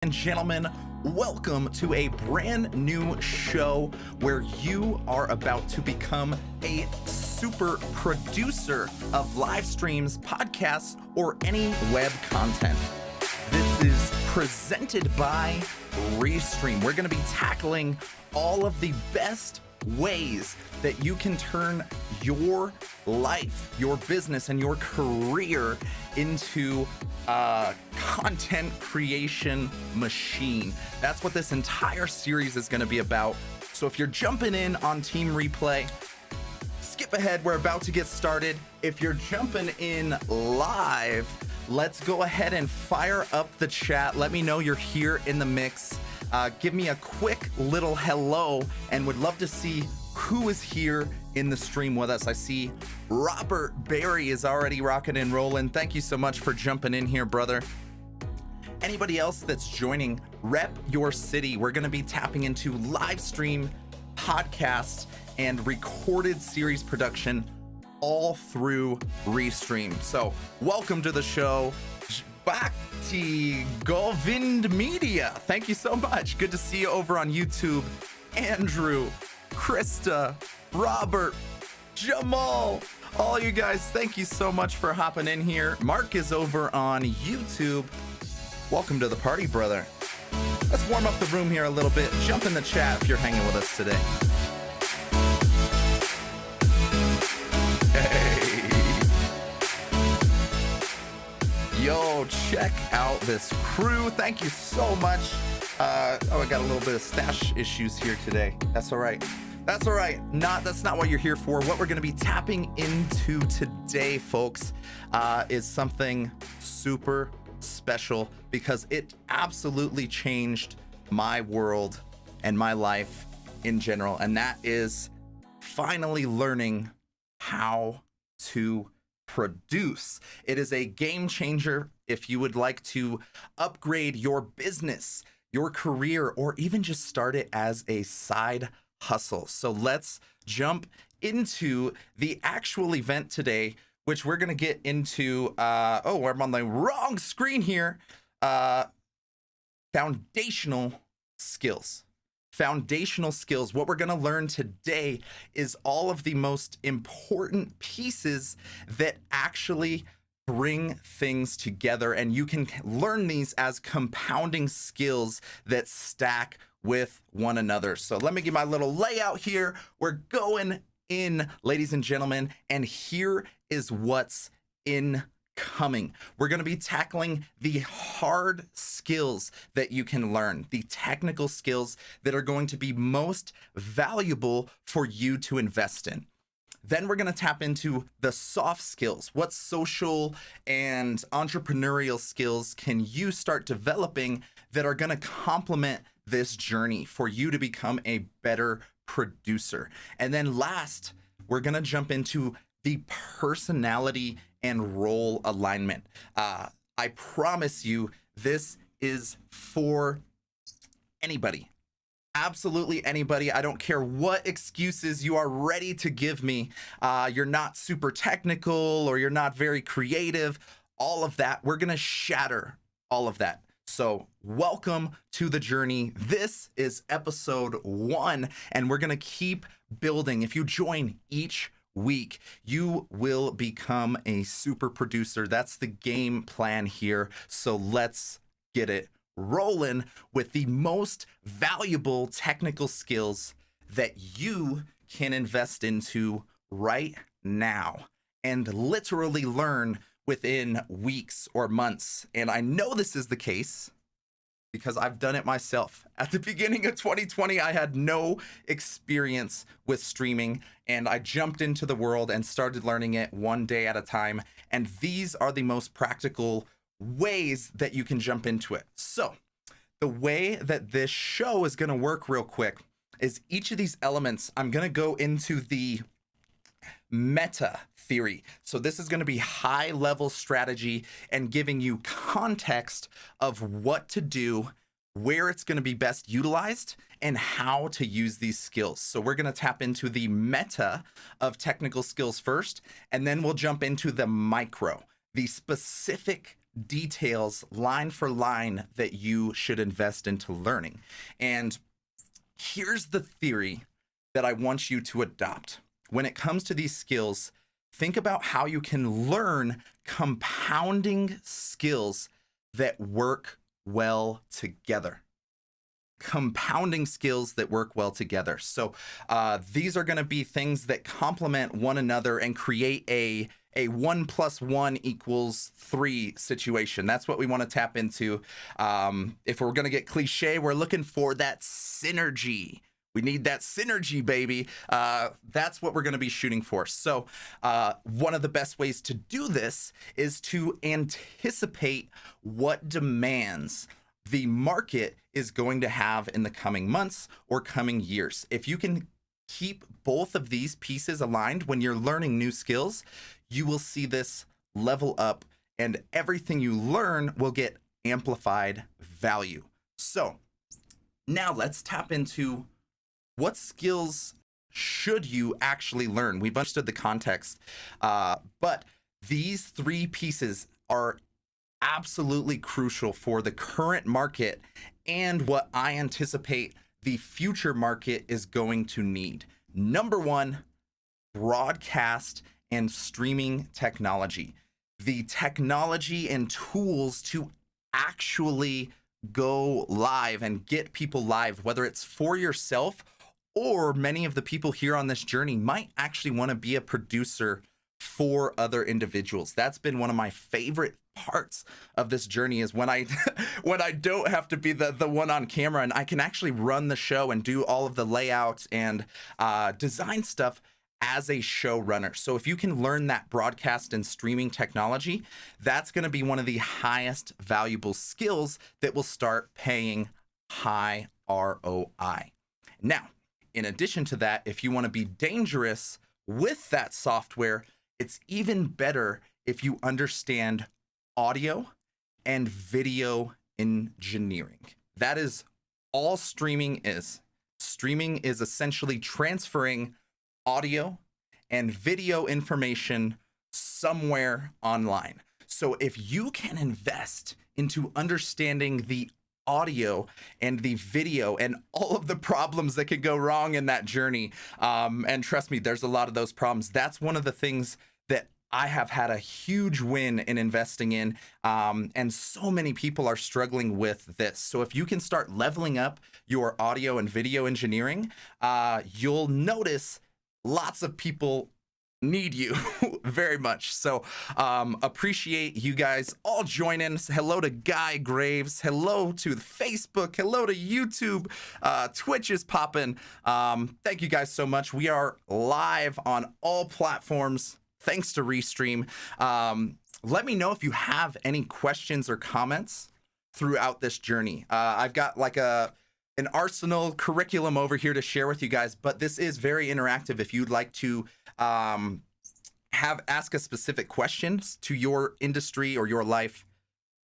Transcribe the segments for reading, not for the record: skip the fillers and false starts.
And gentlemen, welcome to a brand new show where you are about to become a super producer of live streams, podcasts, or any web content. This is presented by Restream. We're going to be tackling all of the best ways that you can turn your life, your business, and your career into a content creation machine. That's what this entire series is going to be about. So if you're jumping in on Team Replay, skip ahead. We're about to get started. If you're jumping in live, let's go ahead and fire up the chat. Let me know you're here in the mix. Give me a quick little hello and would love to see who is here in the stream with us. I see Robert Berry is already rocking and rolling. Thank you so much for jumping in here, brother. Anybody else that's joining, rep your city. We're going to be tapping into live stream, podcasts, and recorded series production all through Restream. So welcome to the show. Bhakti Govind Media. Thank you so much. Good to see you over on YouTube. Andrew, Krista, Robert, Jamal, all you guys, thank you so much for hopping in here. Mark is over on YouTube. Welcome to the party, brother. Let's warm up the room here a little bit. Jump in the chat if you're hanging with us today. Hey. Yo, check out this crew. Thank you so much. I got a little bit of stash issues here today. That's all right. That's all right. That's not what you're here for. What we're going to be tapping into today, folks, is something super special because it absolutely changed my world and my life in general. And that is finally learning how to produce. It is a game changer if you would like to upgrade your business, your career, or even just start it as a side hustle. So let's jump into the actual event today, which we're going to get into. I'm on the wrong screen here. Foundational skills. Foundational skills. What we're going to learn today is all of the most important pieces that actually bring things together, and you can learn these as compounding skills that stack with one another. So let me give my little layout here. We're going in, ladies and gentlemen, and here is what's incoming. We're going to be tackling the hard skills that you can learn, the technical skills that are going to be most valuable for you to invest in. Then we're going to tap into the soft skills. What social and entrepreneurial skills can you start developing that are going to complement this journey for you to become a better producer? And then last, we're going to jump into the personality and role alignment. I promise you, this is for anybody. Absolutely anybody. I don't care what excuses you are ready to give me. You're not super technical or you're not very creative. All of that, we're going to shatter all of that. So welcome to the journey. This is episode 1, and we're going to keep building. If you join each week, you will become a super producer. That's the game plan here. So let's get it rolling with the most valuable technical skills that you can invest into right now and literally learn within weeks or months. And I know this is the case because I've done it myself. At the beginning of 2020, I had no experience with streaming, and I jumped into the world and started learning it one day at a time. And these are the most practical ways that you can jump into it. So the way that this show is going to work real quick is each of these elements, I'm going to go into the meta theory. So this is going to be high level strategy and giving you context of what to do, where it's going to be best utilized, and how to use these skills. So we're going to tap into the meta of technical skills first, and then we'll jump into the micro, the specific details line for line that you should invest into learning. And here's the theory that I want you to adopt. When it comes to these skills, think about how you can learn compounding skills that work well together. Compounding skills that work well together. So these are going to be things that complement one another and create a 1 + 1 = 3 situation. That's what we want to tap into. If we're going to get cliche, we're looking for that synergy. We need that synergy, baby. That's what we're going to be shooting for. So one of the best ways to do this is to anticipate what demands the market is going to have in the coming months or coming years. If you can keep both of these pieces aligned when you're learning new skills, you will see this level up and everything you learn will get amplified value. So now let's tap into what skills should you actually learn. We've understood the context, but these 3 pieces are absolutely crucial for the current market and what I anticipate the future market is going to need. Number 1, broadcast and streaming technology. The technology and tools to actually go live and get people live, whether it's for yourself or many of the people here on this journey might actually want to be a producer for other individuals. That's been one of my favorite parts of this journey, is when I when I don't have to be the one on camera and I can actually run the show and do all of the layout and design stuff as a showrunner. So if you can learn that broadcast and streaming technology, that's going to be one of the highest valuable skills that will start paying high ROI. Now, in addition to that, if you want to be dangerous with that software, it's even better if you understand audio and video engineering. That is all streaming is. Streaming is essentially transferring audio and video information somewhere online. So if you can invest into understanding the audio and the video and all of the problems that could go wrong in that journey, and trust me, there's a lot of those problems. That's one of the things that I have had a huge win in investing in, and so many people are struggling with this. So if you can start leveling up your audio and video engineering, you'll notice lots of people need you very much. So appreciate you guys all joining. Hello to Guy Graves. Hello to Facebook. Hello to YouTube. Twitch is popping. Thank you guys so much. We are live on all platforms, thanks to Restream. Let me know if you have any questions or comments throughout this journey. I've got like an arsenal curriculum over here to share with you guys, but this is very interactive. If you'd like to ask a specific questions to your industry or your life,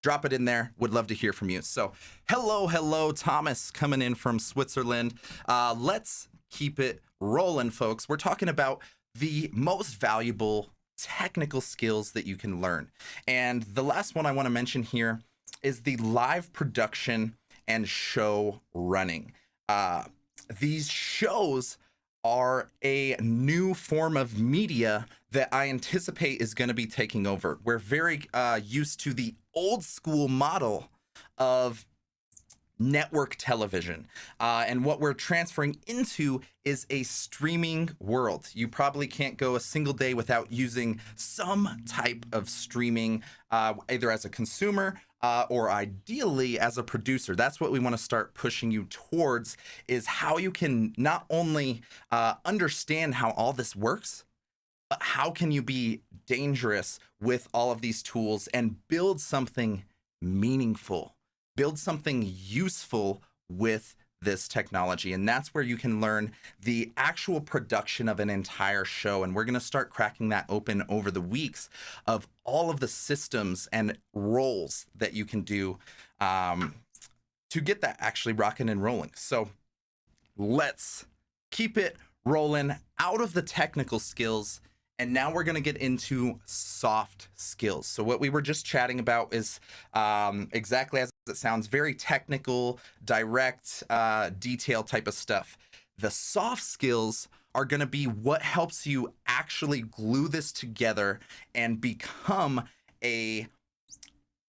drop it in there. Would love to hear from you. So hello, Thomas coming in from Switzerland. Let's keep it rolling, folks. We're talking about the most valuable technical skills that you can learn. And the last one I want to mention here is the live production and show running. These shows are a new form of media that I anticipate is going to be taking over. We're very used to the old school model of network television. And what we're transferring into is a streaming world. You probably can't go a single day without using some type of streaming, either as a consumer or ideally as a producer. That's what we want to start pushing you towards, is how you can not only understand how all this works, but how can you be dangerous with all of these tools and build something meaningful, build something useful with this technology. And that's where you can learn the actual production of an entire show. And we're going to start cracking that open over the weeks of all of the systems and roles that you can do to get that actually rocking and rolling. So let's keep it rolling out of the technical skills And now we're going to get into soft skills. So what we were just chatting about is exactly as it sounds, very technical, direct, detailed type of stuff. The soft skills are going to be what helps you actually glue this together and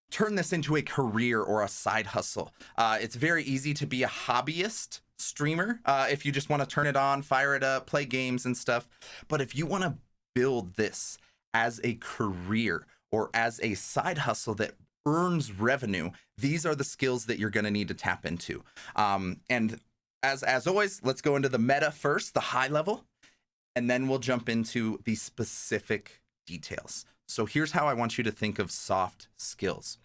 turn this into a career or a side hustle. It's very easy to be a hobbyist streamer if you just want to turn it on, fire it up, play games and stuff. But if you want to build this as a career or as a side hustle that earns revenue, these are the skills that you're going to need to tap into. And as always, let's go into the meta first, the high level, and then we'll jump into the specific details. So here's how I want you to think of soft skills.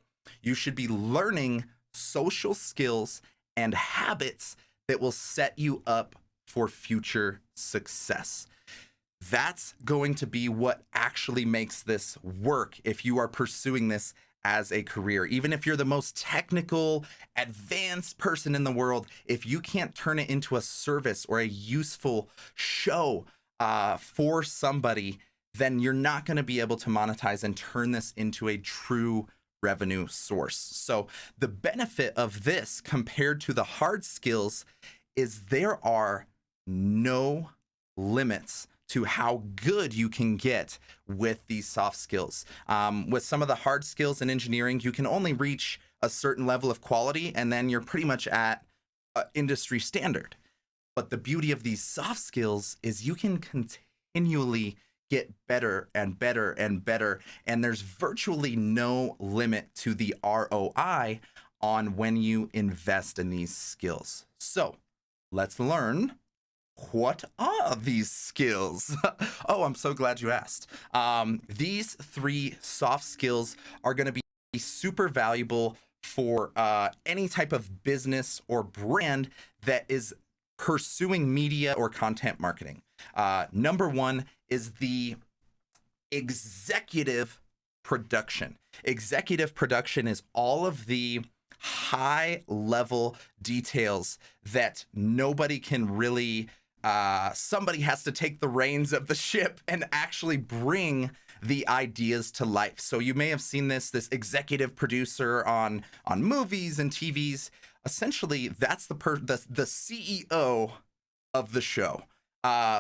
You should be learning social skills and habits that will set you up for future success. That's going to be what actually makes this work if you are pursuing this as a career. Even if you're the most technical, advanced person in the world, if you can't turn it into a service or a useful show for somebody, then you're not going to be able to monetize and turn this into a true revenue source. So the benefit of this compared to the hard skills is there are no limits to how good you can get with these soft skills. With some of the hard skills in engineering, you can only reach a certain level of quality and then you're pretty much at industry standard. But the beauty of these soft skills is you can continually get better and better and better, and there's virtually no limit to the ROI on when you invest in these skills. So let's learn, what are these skills? Oh, I'm so glad you asked. These 3 soft skills are going to be super valuable for any type of business or brand that is pursuing media or content marketing. Number 1 is the executive production. Executive production is all of the high level details that nobody can really, somebody has to take the reins of the ship and actually bring the ideas to life. So you may have seen this executive producer on movies and TVs. Essentially, that's the CEO of the show.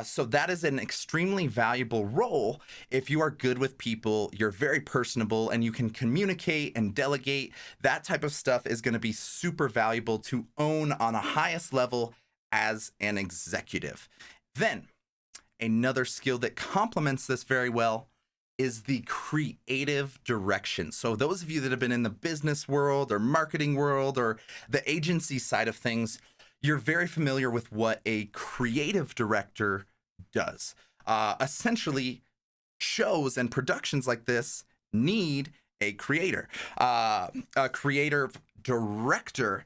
So that is an extremely valuable role if you are good with people, you're very personable, and you can communicate and delegate. That type of stuff is going to be super valuable to own on a highest level as an executive. Then, another skill that complements this very well is the creative direction. So those of you that have been in the business world or marketing world or the agency side of things, you're very familiar with what a creative director does. Essentially, shows and productions like this need a creator, a creative director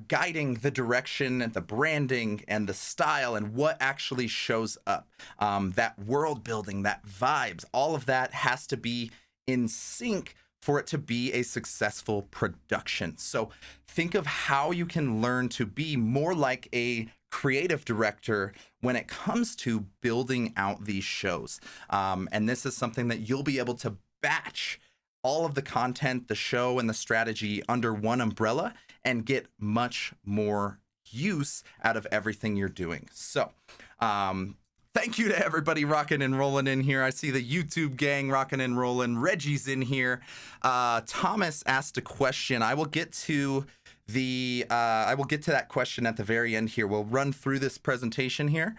guiding the direction and the branding and the style and what actually shows up. That world building, that vibes, all of that has to be in sync for it to be a successful production. So think of how you can learn to be more like a creative director when it comes to building out these shows. And this is something that you'll be able to batch all of the content, the show, and the strategy under one umbrella and get much more use out of everything you're doing. So, thank you to everybody rocking and rolling in here. I see the YouTube gang rocking and rolling. Reggie's in here. Thomas asked a question. I will get to that question at the very end here. We'll run through this presentation here,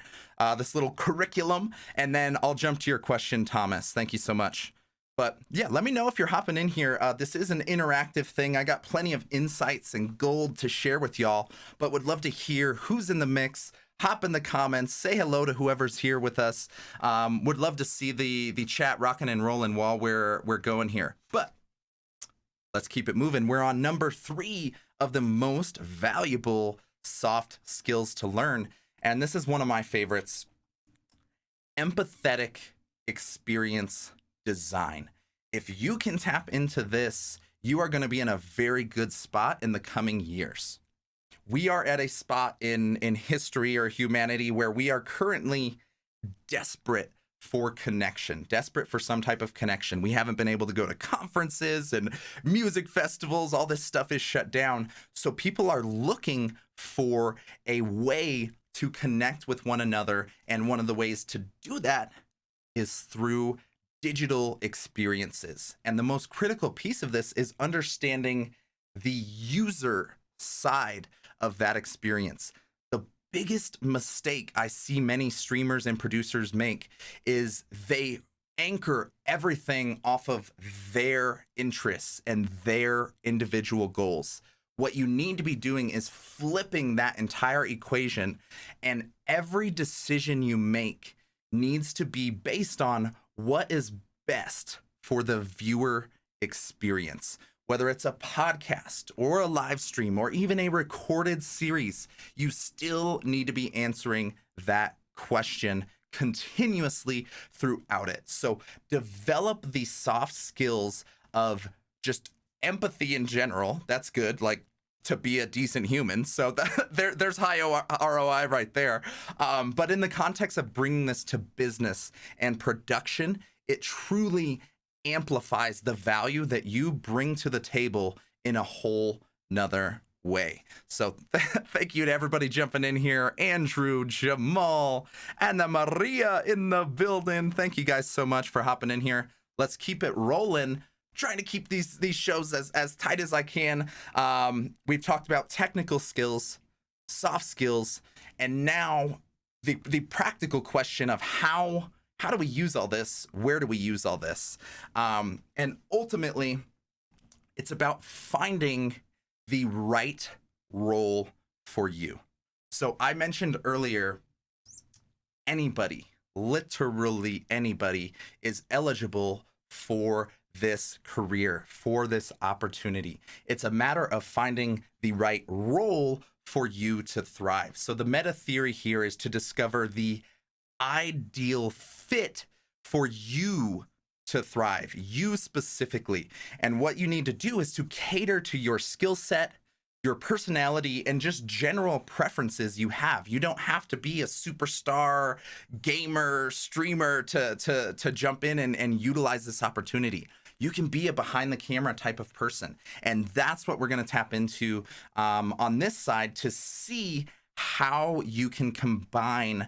this little curriculum, and then I'll jump to your question, Thomas. Thank you so much. But yeah, let me know if you're hopping in here. This is an interactive thing. I got plenty of insights and gold to share with y'all, but would love to hear who's in the mix. Hop in the comments, say hello to whoever's here with us. Would love to see the chat rocking and rolling while we're going here. But let's keep it moving. We're on number 3 of the most valuable soft skills to learn. And this is one of my favorites. Empathetic experience design. If you can tap into this, you are going to be in a very good spot in the coming years. We are at a spot in history or humanity where we are currently desperate for connection, desperate for some type of connection. We haven't been able to go to conferences and music festivals. All this stuff is shut down. So people are looking for a way to connect with one another. And one of the ways to do that is through digital experiences. And the most critical piece of this is understanding the user side of that experience. The biggest mistake I see many streamers and producers make is they anchor everything off of their interests and their individual goals. What you need to be doing is flipping that entire equation, and every decision you make needs to be based on what is best for the viewer experience. Whether it's a podcast or a live stream or even a recorded series, you still need to be answering that question continuously throughout it. So develop the soft skills of just empathy in general. That's good, like to be a decent human. So there's high ROI right there. But in the context of bringing this to business and production, it truly amplifies the value that you bring to the table in a whole nother way. So thank you to everybody jumping in here. Andrew, Jamal, Anna Maria in the building. Thank you guys so much for hopping in here. Let's keep it rolling. Trying to keep these shows as tight as I can. We've talked about technical skills, soft skills, and now the practical question of how do we use all this? Where do we use all this? And ultimately, it's about finding the right role for you. So I mentioned earlier, anybody, literally anybody, is eligible for this career, for this opportunity. It's a matter of finding the right role for you to thrive. So the meta theory here is to discover the ideal fit for you to thrive, you specifically. And what you need to do is to cater to your skill set, your personality, and just general preferences you have. You don't have to be a superstar gamer, streamer to jump in and utilize this opportunity. You can be a behind the camera type of person. And that's what we're going to tap into on this side to see how you can combine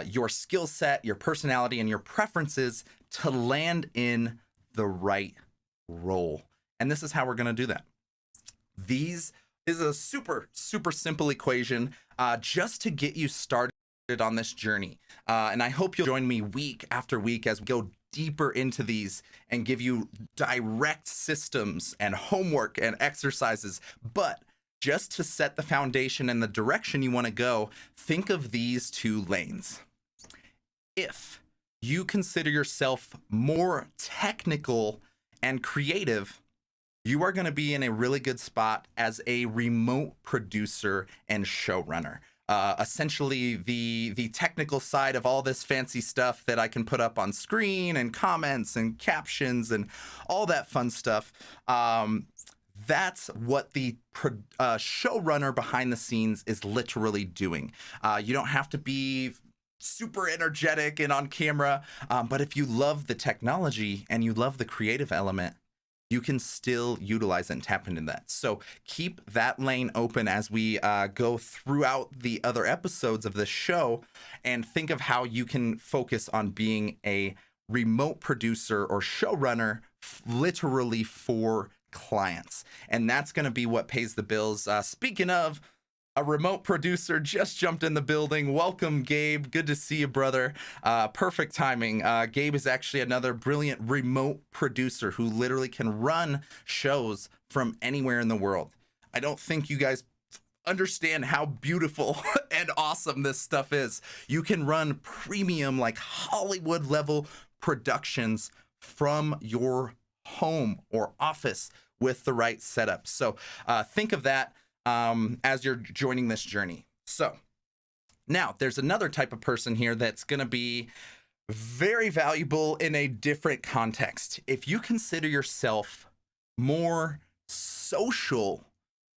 your skill set, your personality, and your preferences to land in the right role. And this is how we're going to do that. These is a super, super simple equation just to get you started on this journey. And I hope you'll join me week after week as we go deeper into these and give you direct systems and homework and exercises. But just to set the foundation and the direction you want to go, think of these two lanes. If you consider yourself more technical and creative, you are going to be in a really good spot as a remote producer and showrunner. Essentially the technical side of all this fancy stuff that I can put up on screen and comments and captions and all that fun stuff. That's what the showrunner behind the scenes is literally doing. You don't have to be super energetic and on camera, but if you love the technology and you love the creative element, you can still utilize and tap into that. So keep that lane open as we go throughout the other episodes of this show, and think of how you can focus on being a remote producer or showrunner literally for clients. And that's going to be what pays the bills. Speaking of, a remote producer just jumped in the building. Welcome, Gabe. Good to see you, brother. Perfect timing. Gabe is actually another brilliant remote producer who literally can run shows from anywhere in the world. I don't think you guys understand how beautiful and awesome this stuff is. You can run premium, like Hollywood level productions from your home or office with the right setup. So think of that as you're joining this journey. So now there's another type of person here that's going to be very valuable in a different context. If you consider yourself more social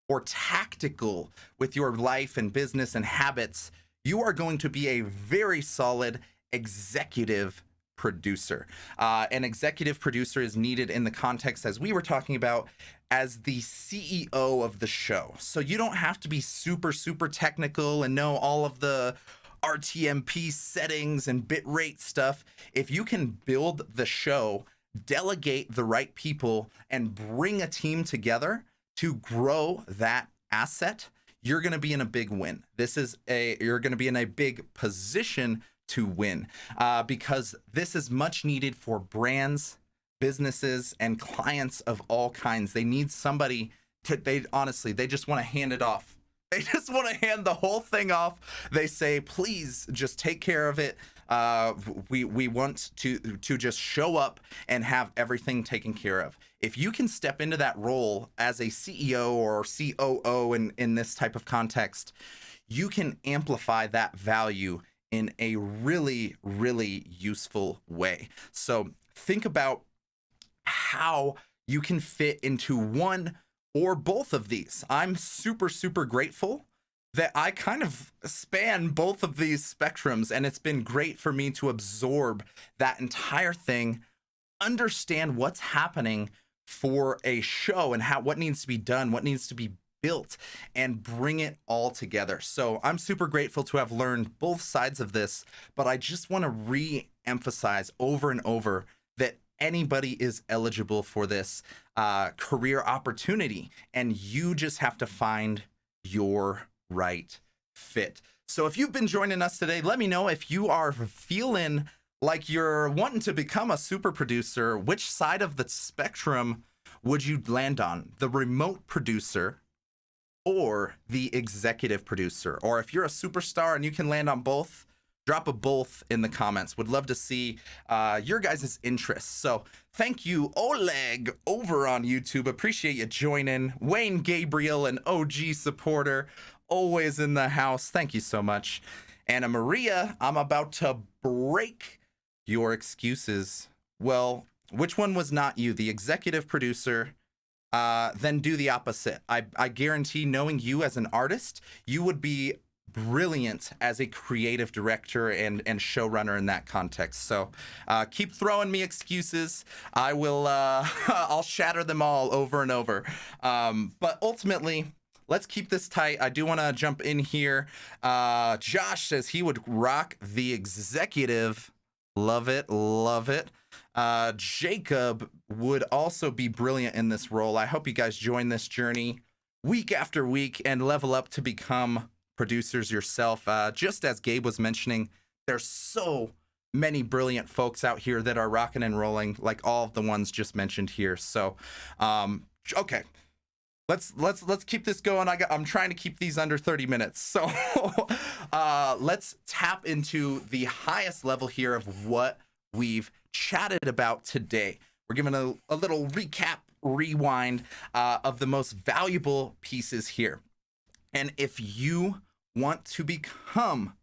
or tactical with your life and business and habits, you are going to be a very solid executive producer. An executive producer is needed in the context, as we were talking about, as the CEO of the show. So you don't have to be super, super technical and know all of the RTMP settings and bitrate stuff. If you can build the show, delegate the right people, and bring a team together to grow that asset, you're going to be in a big win. You're going to be in a big position to win, because this is much needed for brands, businesses, and clients of all kinds. They need somebody they just want to hand it off. They just want to hand the whole thing off. They say, please just take care of it. We want to just show up and have everything taken care of. If you can step into that role as a CEO or COO in this type of context, you can amplify that value in a really, really useful way. So think about how you can fit into one or both of these. I'm super, super grateful that I kind of span both of these spectrums, and it's been great for me to absorb that entire thing, understand what's happening for a show and what needs to be done, what needs to be built, and bring it all together. So I'm super grateful to have learned both sides of this, but I just want to re-emphasize over and over that anybody is eligible for this career opportunity, and you just have to find your right fit. So if you've been joining us today, let me know if you are feeling like you're wanting to become a super producer. Which side of the spectrum would you land on? The remote producer or the executive producer? Or if you're a superstar and you can land on both, drop a both in the comments. Would love to see your guys' interests. So thank you, Oleg, over on YouTube. Appreciate you joining. Wayne Gabriel, an OG supporter, always in the house. Thank you so much. Anna Maria, I'm about to break your excuses. Well, which one was not you? The executive producer? Then do the opposite. I guarantee, knowing you as an artist, you would be brilliant as a creative director and showrunner in that context. So keep throwing me excuses. I will I'll shatter them all over and over. But ultimately, let's keep this tight. I do want to jump in here. Josh says he would rock the executive. Love it, love it. Jacob would also be brilliant in this role. I hope you guys join this journey week after week and level up to become producers yourself. Just as Gabe was mentioning, there's so many brilliant folks out here that are rocking and rolling, like all of the ones just mentioned here. So, okay, let's keep this going. I'm trying to keep these under 30 minutes. So, let's tap into the highest level here of what we've chatted about today. We're giving a little recap, rewind of the most valuable pieces here. And if you want to become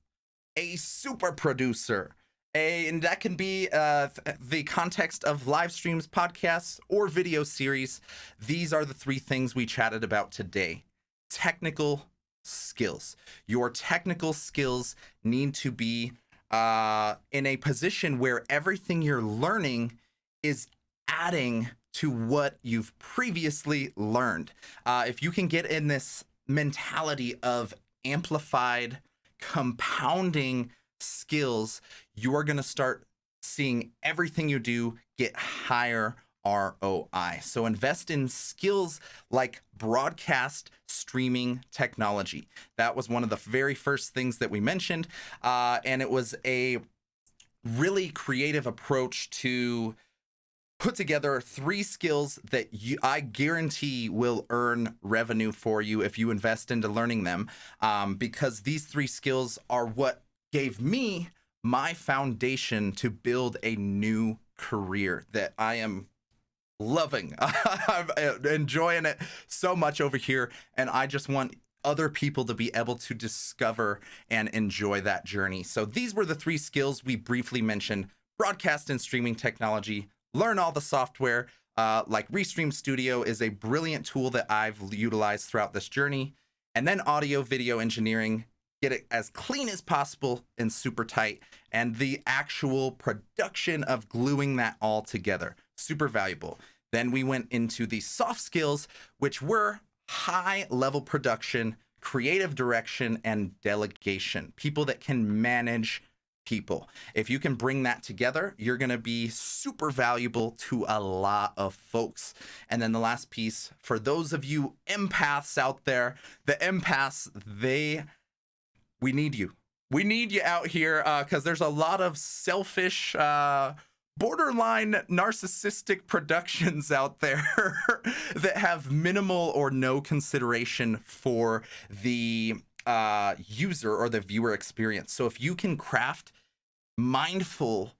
a super producer, and that can be the context of live streams, podcasts, or video series, these are the three things we chatted about today. Technical skills. Your technical skills need to be in a position where everything you're learning is adding to what you've previously learned. If you can get in this mentality of amplified, compounding skills, you're going to start seeing everything you do get higher ROI. So invest in skills like broadcast streaming technology. That was one of the very first things that we mentioned, and it was a really creative approach to put together three skills that I guarantee will earn revenue for you if you invest into learning them, because these three skills are what gave me my foundation to build a new career that I am loving. I'm enjoying it so much over here, and I just want other people to be able to discover and enjoy that journey. So these were the three skills we briefly mentioned: broadcast and streaming technology, learn all the software, like Restream Studio is a brilliant tool that I've utilized throughout this journey, and then audio video engineering, get it as clean as possible and super tight, and the actual production of gluing that all together, super valuable. Then we went into the soft skills, which were high level production, creative direction, and delegation. People that can manage people. If you can bring that together, you're going to be super valuable to a lot of folks. And then the last piece, for those of you empaths out there, the empaths, we need you. We need you out here because there's a lot of selfish, borderline narcissistic productions out there that have minimal or no consideration for the user or the viewer experience. So if you can craft mindful,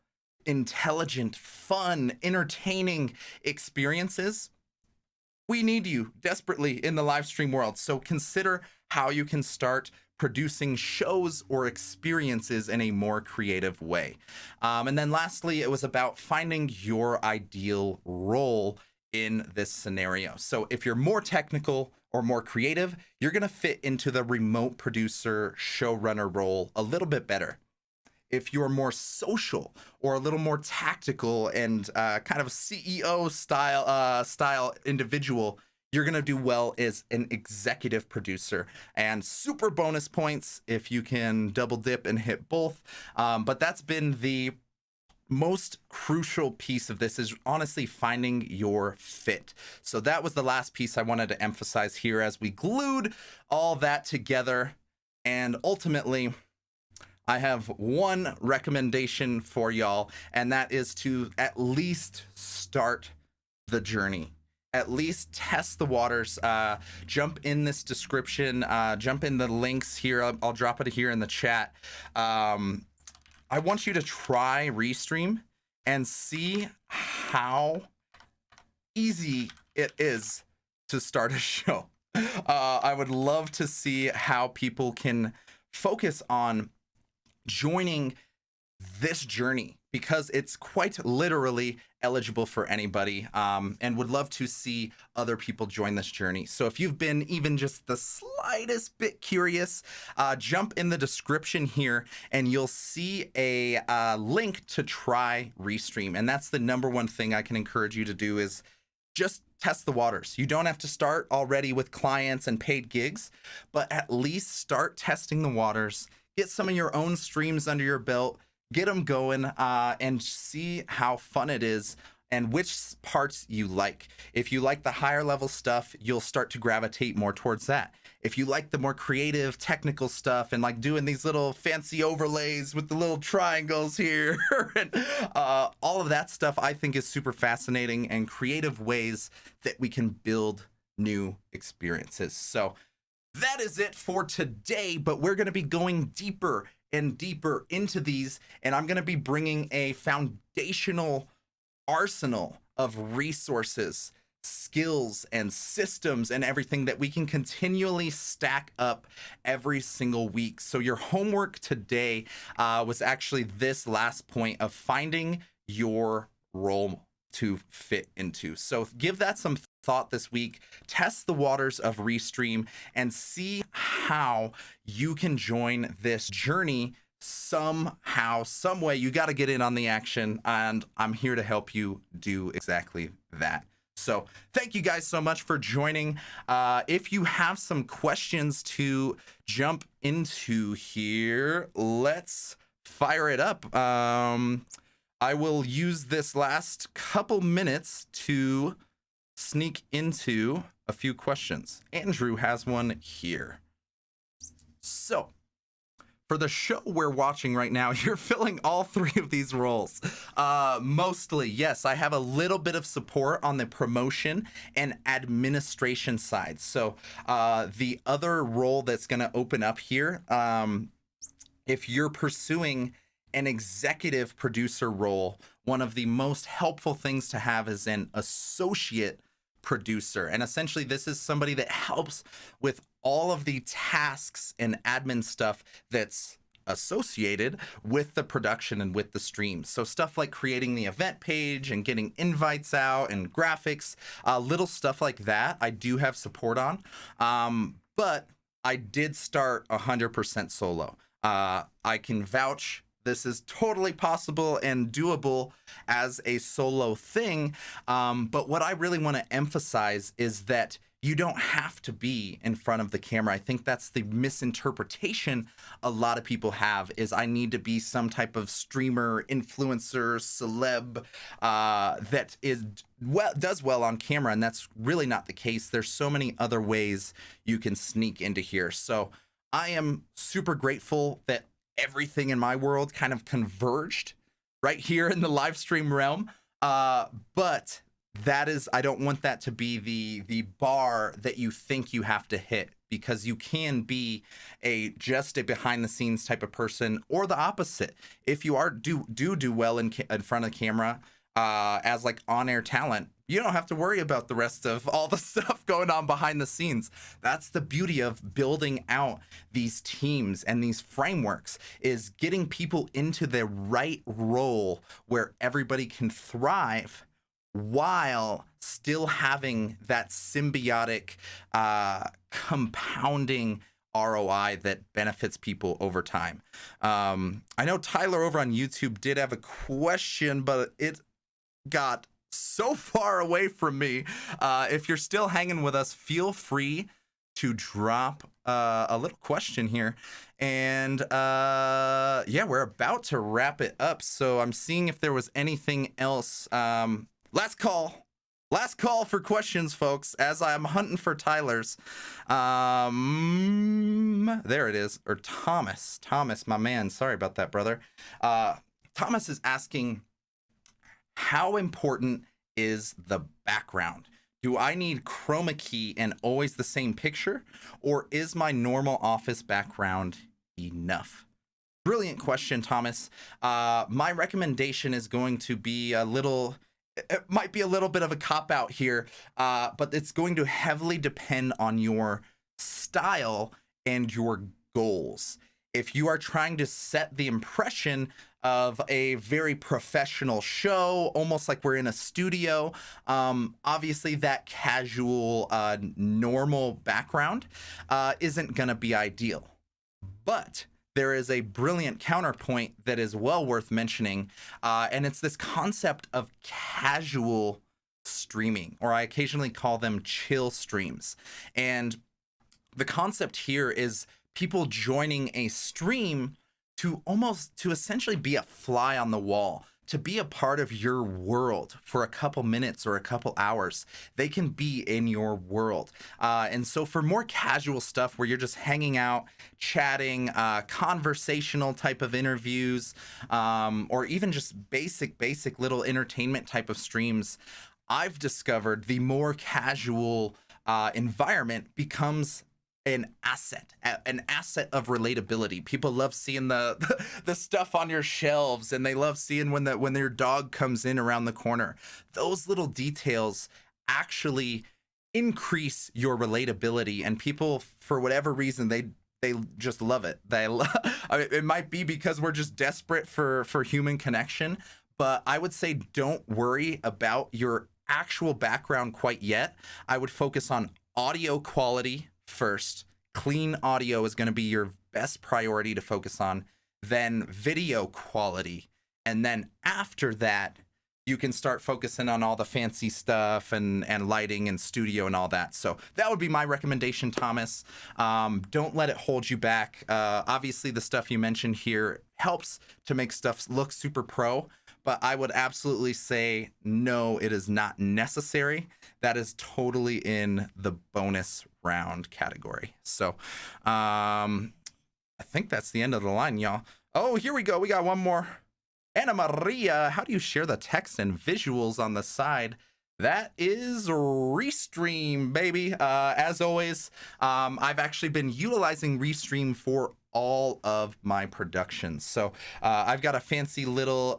intelligent, fun, entertaining experiences, we need you desperately in the live stream world. So consider how you can start producing shows or experiences in a more creative way. And then lastly, it was about finding your ideal role in this scenario. So if you're more technical or more creative, you're going to fit into the remote producer showrunner role a little bit better. If you're more social or a little more tactical and kind of a CEO style individual, you're going to do well as an executive producer, and super bonus points if you can double dip and hit both. But that's been the most crucial piece of this, is honestly finding your fit. So that was the last piece I wanted to emphasize here as we glued all that together. And ultimately, I have one recommendation for y'all, and that is to at least start the journey. At least test the waters. Jump in this description, jump in the links here. I'll drop it here in the chat. I want you to try Restream and see how easy it is to start a show. I would love to see how people can focus on joining this journey, because it's quite literally eligible for anybody, and would love to see other people join this journey. So if you've been even just the slightest bit curious, jump in the description here and you'll see a link to try Restream. And that's the number one thing I can encourage you to do, is just test the waters. You don't have to start already with clients and paid gigs, but at least start testing the waters. Get some of your own streams under your belt. Get them going and see how fun it is and which parts you like. If you like the higher level stuff, you'll start to gravitate more towards that. If you like the more creative, technical stuff and like doing these little fancy overlays with the little triangles here and all of that stuff, I think is super fascinating and creative ways that we can build new experiences. So that is it for today, but we're going to be going deeper and deeper into these, and I'm going to be bringing a foundational arsenal of resources, skills, and systems and everything that we can continually stack up every single week. So your homework today was actually this last point of finding your role to fit into. So give that some thought this week. Test the waters of Restream and see how you can join this journey somehow, some way. You got to get in on the action, and I'm here to help you do exactly that. So thank you guys so much for joining. If you have some questions to jump into here, let's fire it up. I will use this last couple minutes to sneak into a few questions. Andrew has one here. So, for the show we're watching right now, you're filling all three of these roles. Mostly, yes, I have a little bit of support on the promotion and administration side. So, the other role that's going to open up here, if you're pursuing an executive producer role, one of the most helpful things to have is an associate producer. And essentially, this is somebody that helps with all of the tasks and admin stuff that's associated with the production and with the stream. So stuff like creating the event page and getting invites out and graphics, little stuff like that, I do have support on. But I did start 100% solo. I can vouch this is totally possible and doable as a solo thing. But what I really want to emphasize is that you don't have to be in front of the camera. I think that's the misinterpretation a lot of people have, is I need to be some type of streamer, influencer, celeb that does well on camera, and that's really not the case. There's so many other ways you can sneak into here. So I am super grateful that everything in my world kind of converged right here in the live stream realm. But that is, I don't want that to be the bar that you think you have to hit, because you can be just a behind the scenes type of person, or the opposite. If you do well in front of the camera as like on-air talent, you don't have to worry about the rest of all the stuff going on behind the scenes. That's the beauty of building out these teams and these frameworks, is getting people into the right role where everybody can thrive while still having that symbiotic compounding ROI that benefits people over time. I know Tyler over on YouTube did have a question, but it got so far away from me. If you're still hanging with us, feel free to drop a little question here. And yeah, we're about to wrap it up. So I'm seeing if there was anything else. Last call for questions, folks, as I'm hunting for Tyler's. There it is. Or Thomas, my man. Sorry about that, brother. Thomas is asking, how important is the background? Do I need chroma key and always the same picture, or is my normal office background enough? Brilliant question, Thomas. My recommendation is going to be it might be a little bit of a cop-out here, but it's going to heavily depend on your style and your goals. If you are trying to set the impression of a very professional show, almost like we're in a studio, obviously that casual, normal background isn't going to be ideal. But there is a brilliant counterpoint that is well worth mentioning, and it's this concept of casual streaming, or I occasionally call them chill streams. And the concept here is people joining a stream to essentially be a fly on the wall, to be a part of your world for a couple minutes or a couple hours. They can be in your world. And so for more casual stuff where you're just hanging out, chatting, conversational type of interviews, or even just basic little entertainment type of streams, I've discovered the more casual environment becomes an asset of relatability. People love seeing the stuff on your shelves, and they love seeing when their dog comes in around the corner. Those little details actually increase your relatability, and people, for whatever reason, they just love it. I mean, it might be because we're just desperate for human connection, but I would say don't worry about your actual background quite yet. I would focus on audio quality first. Clean audio is going to be your best priority to focus on, then video quality, and then after that you can start focusing on all the fancy stuff and lighting and studio and all that. So that would be my recommendation, Thomas. Don't let it hold you back. Obviously the stuff you mentioned here helps to make stuff look super pro, but I would absolutely say no, it is not necessary. That is totally in the bonus round category. So I think that's the end of the line, y'all. Oh, here we go. We got one more. Anna Maria, how do you share the text and visuals on the side? That is Restream, baby. As always, I've actually been utilizing Restream for all of my productions. So I've got a fancy little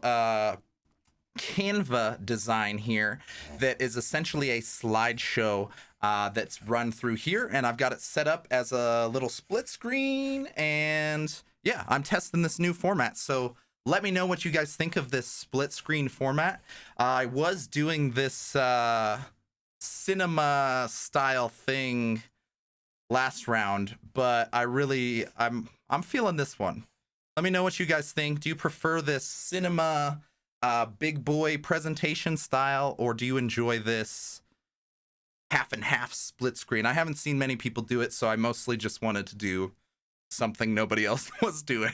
Canva design here that is essentially a slideshow that's run through here, and I've got it set up as a little split screen, and yeah, I'm testing this new format. So let me know what you guys think of this split screen format. I was doing this cinema style thing last round, but I'm feeling this one. Let me know what you guys think. Do you prefer this cinema big boy presentation style, or do you enjoy this half and half split screen? I haven't seen many people do it, so I mostly just wanted to do something nobody else was doing.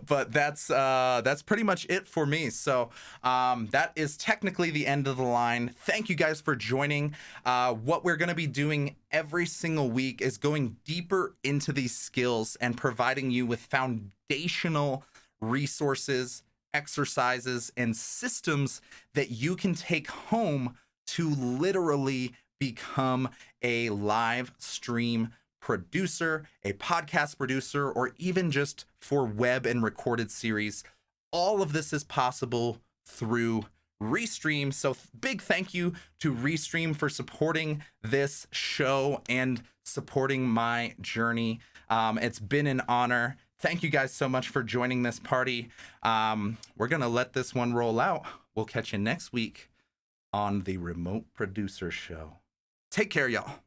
But that's pretty much it for me. So that is technically the end of the line. Thank you guys for joining. What we're going to be doing every single week is going deeper into these skills and providing you with foundational resources, exercises, and systems that you can take home to literally become a live stream producer, a podcast producer, or even just for web and recorded series. All of this is possible through Restream. So big thank you to Restream for supporting this show and supporting my journey. It's been an honor. Thank you guys so much for joining this party. We're going to let this one roll out. We'll catch you next week on the Remote Producer Show. Take care, y'all.